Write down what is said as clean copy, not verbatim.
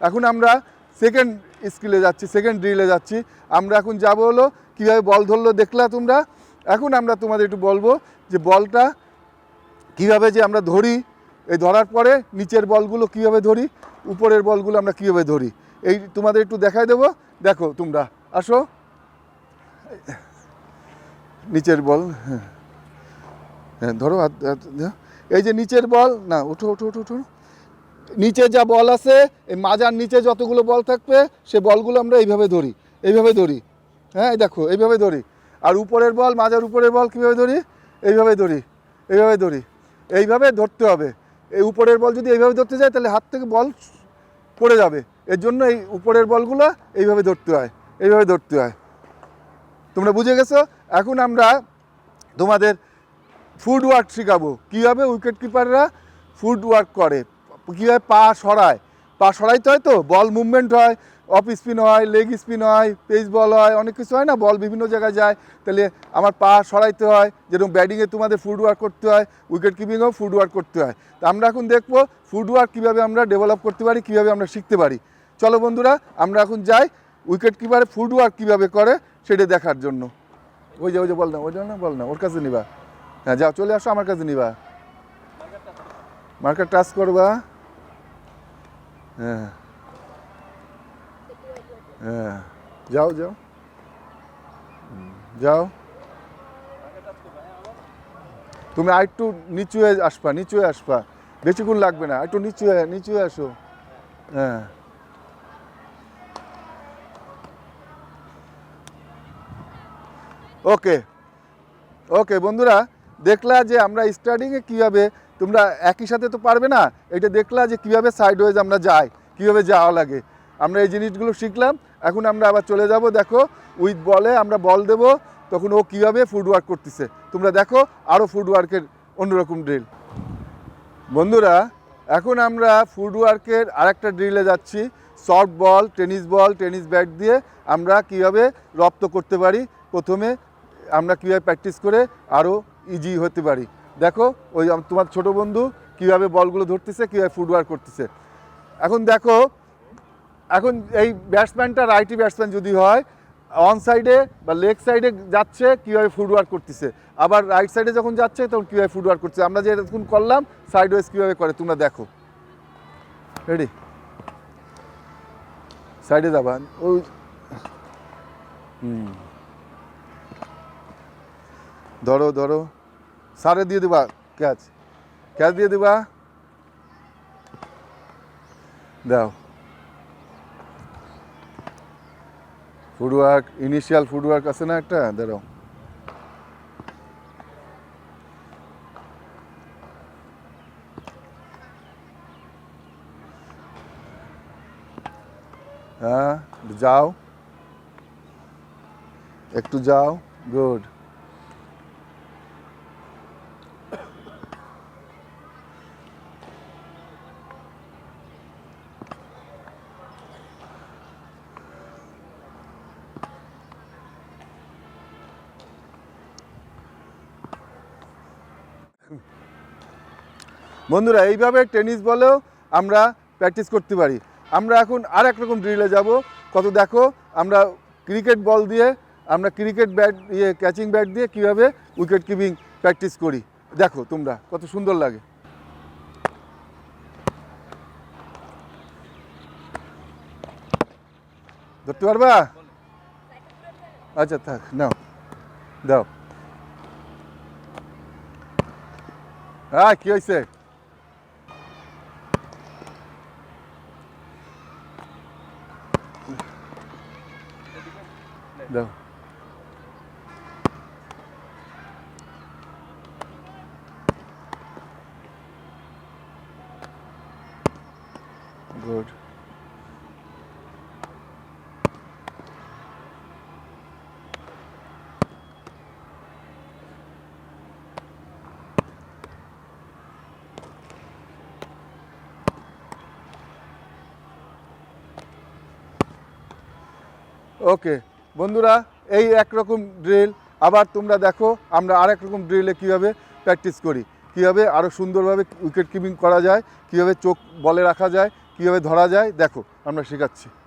এখন আমরা সেকেন্ড স্কিলে যাচ্ছি, সেকেন্ড ড্রিলে যাচ্ছি। আমরা এখন যাব হলো কীভাবে বল ধরলো দেখলা তোমরা। এখন আমরা তোমাদের একটু বলবো যে বলটা কীভাবে যে আমরা ধরি, এই ধরার পরে নিচের বলগুলো কীভাবে ধরি, উপরের বলগুলো আমরা কীভাবে ধরি, এই তোমাদের একটু দেখাই দেবো। দেখো তোমরা আসো, নিচের বল, হ্যাঁ হ্যাঁ ধরো, এই যে নিচের বল, না ওঠো ওঠো ওঠো ওঠো, নিচে যা বল আছে এই মাজার নিচে যতগুলো বল থাকবে সে বলগুলো আমরা এইভাবে ধরি, এইভাবে ধরি, হ্যাঁ দেখো এইভাবে ধরি। আর উপরের বল, মাজার উপরের বল কীভাবে ধরি, এইভাবে ধরি, এইভাবে ধরি, এইভাবে ধরতে হবে। এই উপরের বল যদি এইভাবে ধরতে যায় তাহলে হাত থেকে বল পড়ে যাবে, এর জন্য এই উপরের বলগুলো এইভাবে ধরতে হয়, এইভাবে ধরতে হয়। তোমরা বুঝে গেছো? এখন আমরা তোমাদের ফুড ওয়ার্ক শেখাবো, কীভাবে উইকেট কিপাররা ফুড ওয়ার্ক করে, কীভাবে পা সরায়, পা সরাইতে হয়, তো বল মুভমেন্ট হয়, অফ স্পিন হয়, লেগ স্পিন হয়, পেস বল হয়, অনেক কিছু হয় না, বল বিভিন্ন জায়গায় যায়, তাহলে আমার পা সরাইতে হয়। যেরকম ব্যাটিংয়ে তোমাদের ফুড ওয়ার্ক করতে হয়, উইকেট কিপিংয়েও ফুড ওয়ার্ক করতে হয়। তা আমরা এখন দেখবো ফুড ওয়ার্ক কীভাবে আমরা ডেভেলপ করতে পারি, কীভাবে আমরা শিখতে পারি। চলো বন্ধুরা, আমরা এখন যাই উইকেট কিপারে ফুড ওয়ার্ক কীভাবে করে সেটা দেখার জন্য। ওই যে বল না, ওই না বল না, ওর কাছে নিবা, হ্যাঁ যাও চলে আসো আমার কাছে নিবা, মার্কার টাচ করবা, হ্যাঁ হ্যাঁ যাও যাও যাও, তুমি আর একটু নিচু হয়ে আসবা, নিচু হয়ে আসবা, বেশিক্ষণ লাগবে না, একটু নিচু হয়ে আসো, হ্যাঁ ওকে ওকে। বন্ধুরা দেখলা যে আমরা স্টার্টিংয়ে কীভাবে, তোমরা একই সাথে তো পারবে না, এটা দেখলা যে কীভাবে সাইডওয়েজ আমরা যাই, কীভাবে যাওয়া লাগে, আমরা এই জিনিসগুলো শিখলাম। এখন আমরা আবার চলে যাব, দেখো উইথ বলে আমরা বল দেব, তখন ও কীভাবে ফুটওয়ার্ক করতেছে তোমরা দেখো, আরও ফুটওয়ার্কের অন্যরকম ড্রিল। বন্ধুরা এখন আমরা ফুটওয়ার্কের আরেকটা ড্রিলে যাচ্ছি, সফট বল, টেনিস ব্যাট দিয়ে আমরা কীভাবে রপ্ত করতে পারি, প্রথমে আমরা কীভাবে প্র্যাকটিস করে আরও ইজি হতে পারি। দেখো ওই তোমার ছোটো বন্ধু কীভাবে বলগুলো ধরতেছে, কীভাবে ফুটওয়ার্ক করতেছে। এখন দেখো, এখন এই ব্যাটসম্যানটা রাইটি ব্যাটসম্যান যদি হয়, অন সাইডে বা লেগ সাইডে যাচ্ছে কীভাবে ফুটওয়ার্ক করতেছে, আবার রাইট সাইডে যখন যাচ্ছে তখন কীভাবে ফুটওয়ার্ক করছে, আমরা যে এরকম করলাম সাইড ওয়েজ কীভাবে করে তোমরা দেখো। রেডি, সাইডে যাবা, ওই ধরো ধরো, সারে দিয়ে দেবা, ক্যাচ দিয়ে দেবা, দাও ফুটওয়ার্ক, ইনিশিয়াল ফুটওয়ার্ক আছে না একটা, দাঁড়াও, হ্যাঁ যাও, একটু যাও, গুড। বন্ধুরা এইভাবে টেনিস বলেও আমরা প্র্যাকটিস করতে পারি। আমরা এখন আর এক রকম ড্রিলে যাব, কত দেখো আমরা ক্রিকেট বল দিয়ে, আমরা ক্রিকেট ব্যাট ক্যাচিং ব্যাট দিয়ে কীভাবে উইকেট কিপিং প্র্যাকটিস করি, দেখো তোমরা কত সুন্দর লাগে। ধরতে পারবা? আচ্ছা থাক, নাও দাও, হ্যাঁ কী হয়েছে, দাও, গুড। ওকে বন্ধুরা, এই একরকম ড্রিল আবার তোমরা দেখো আমরা আর এক রকম ড্রিলে কীভাবে প্র্যাকটিস করি, কীভাবে আরও সুন্দরভাবে উইকেট কিপিং করা যায়, কীভাবে চোখ বলে রাখা যায়, কীভাবে ধরা যায় দেখো, আমরা শেখাচ্ছি।